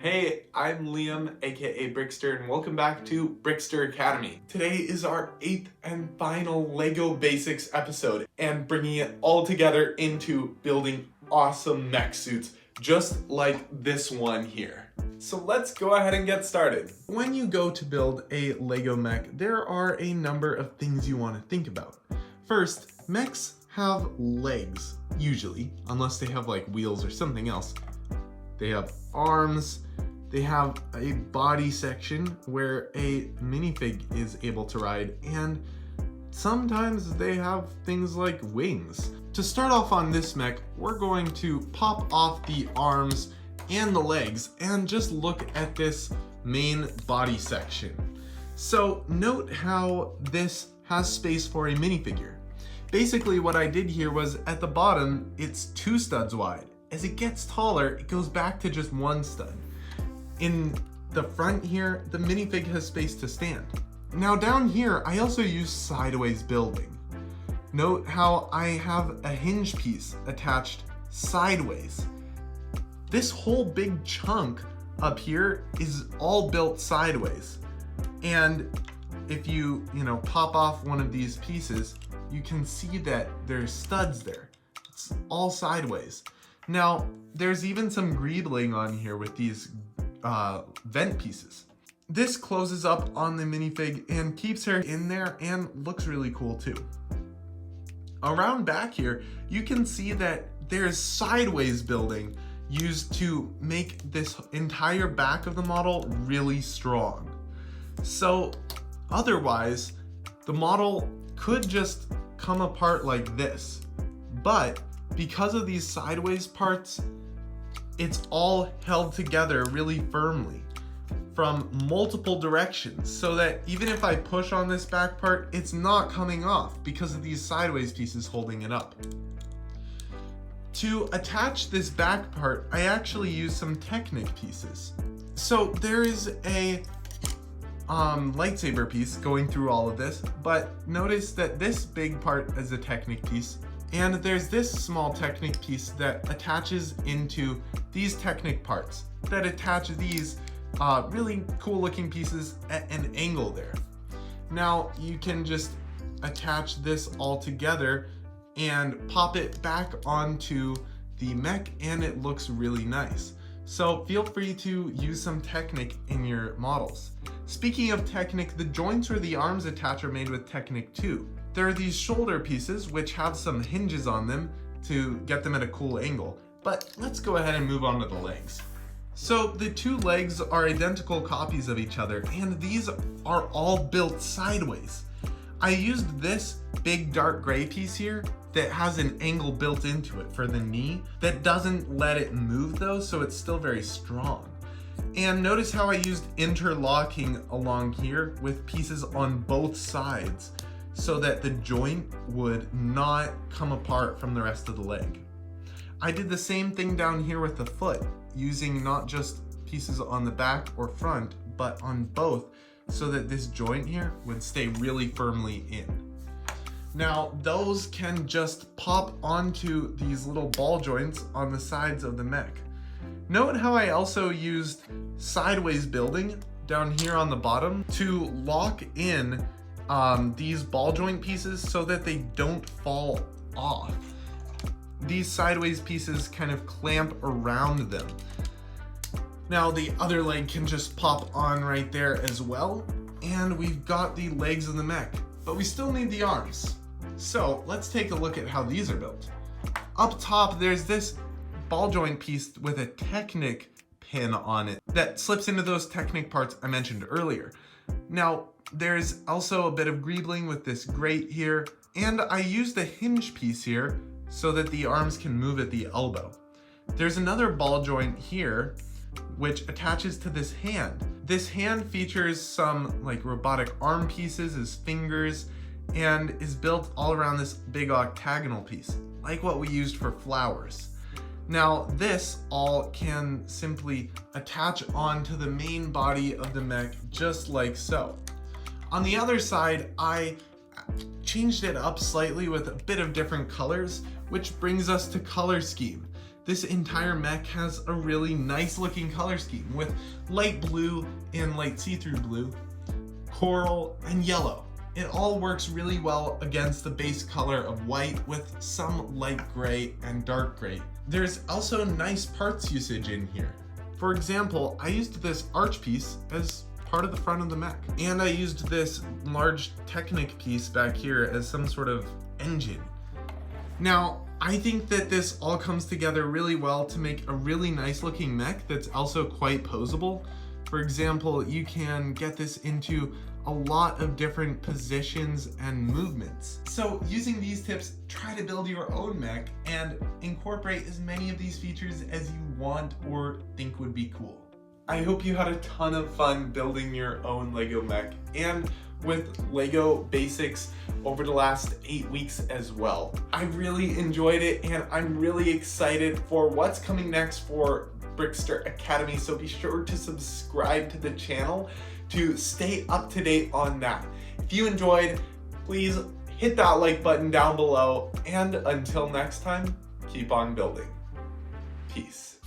Hey, I'm Liam, aka Brixter, and welcome back to Brixter Academy. Today is our 8th and final LEGO Basics episode, and bringing it all together into building awesome mech suits, just like this one here. So let's go ahead and get started. When you go to build a LEGO mech, there are a number of things you want to think about. First, mechs have legs, usually, unless they have like wheels or something else. They have arms, they have a body section where a minifig is able to ride, and sometimes they have things like wings. To start off on this mech, we're going to pop off the arms and the legs and just look at this main body section. So note how this has space for a minifigure. Basically what I did here was at the bottom, it's 2 studs wide. As it gets taller, it goes back to just 1 stud. In the front here, the minifig has space to stand. Now down here, I also use sideways building. Note how I have a hinge piece attached sideways. This whole big chunk up here is all built sideways. And if you pop off one of these pieces, you can see that there's studs there. It's all sideways. Now, there's even some greebling on here with these vent pieces. This closes up on the minifig and keeps her in there and looks really cool too. Around back here, you can see that there's sideways building used to make this entire back of the model really strong. So otherwise, the model could just come apart like this, but because of these sideways parts, it's all held together really firmly from multiple directions, so that even if I push on this back part, it's not coming off because of these sideways pieces holding it up. To attach this back part, I actually use some Technic pieces. So there is a lightsaber piece going through all of this, but notice that this big part is a Technic piece, and there's this small Technic piece that attaches into these Technic parts that attach these really cool looking pieces at an angle there. Now you can just attach this all together and pop it back onto the mech, and it looks really nice. So feel free to use some Technic in your models. Speaking of Technic, the joints where the arms attach are made with Technic too. There are these shoulder pieces which have some hinges on them to get them at a cool angle. But let's go ahead and move on to the legs. So the 2 legs are identical copies of each other, and these are all built sideways. I used this big dark gray piece here that has an angle built into it for the knee that doesn't let it move though, so it's still very strong. And notice how I used interlocking along here with pieces on both sides so that the joint would not come apart from the rest of the leg. I did the same thing down here with the foot, using not just pieces on the back or front, but on both, so that this joint here would stay really firmly in. Now, those can just pop onto these little ball joints on the sides of the mech. Note how I also used sideways building down here on the bottom to lock in these ball joint pieces so that they don't fall off. These sideways pieces kind of clamp around them. Now the other leg can just pop on right there as well, and we've got the legs of the mech, but we still need the arms. So let's take a look at how these are built. Up top, there's this ball joint piece with a Technic pin on it that slips into those Technic parts I mentioned earlier. Now, there's also a bit of greebling with this grate here, and I used a hinge piece here so that the arms can move at the elbow. There's another ball joint here which attaches to this hand. This hand features some like robotic arm pieces as fingers and is built all around this big octagonal piece, like what we used for flowers. Now this all can simply attach onto the main body of the mech just like so. On the other side, I changed it up slightly with a bit of different colors, which brings us to color scheme. this entire mech has a really nice looking color scheme with light blue and light see-through blue, coral, and yellow. It all works really well against the base color of white with some light gray and dark gray. There's also nice parts usage in here. For example, I used this arch piece as part of the front of the mech, and I used this large Technic piece back here as some sort of engine. Now, I think that this all comes together really well to make a really nice looking mech that's also quite posable. For example, you can get this into a lot of different positions and movements. So using these tips, try to build your own mech and incorporate as many of these features as you want or think would be cool. I hope you had a ton of fun building your own Lego mech and with Lego basics over the last 8 weeks as well. I really enjoyed it and I'm really excited for what's coming next for Brixter Academy, so be sure to subscribe to the channel to stay up to date on that. If you enjoyed, please hit that like button down below, and until next time, keep on building. Peace.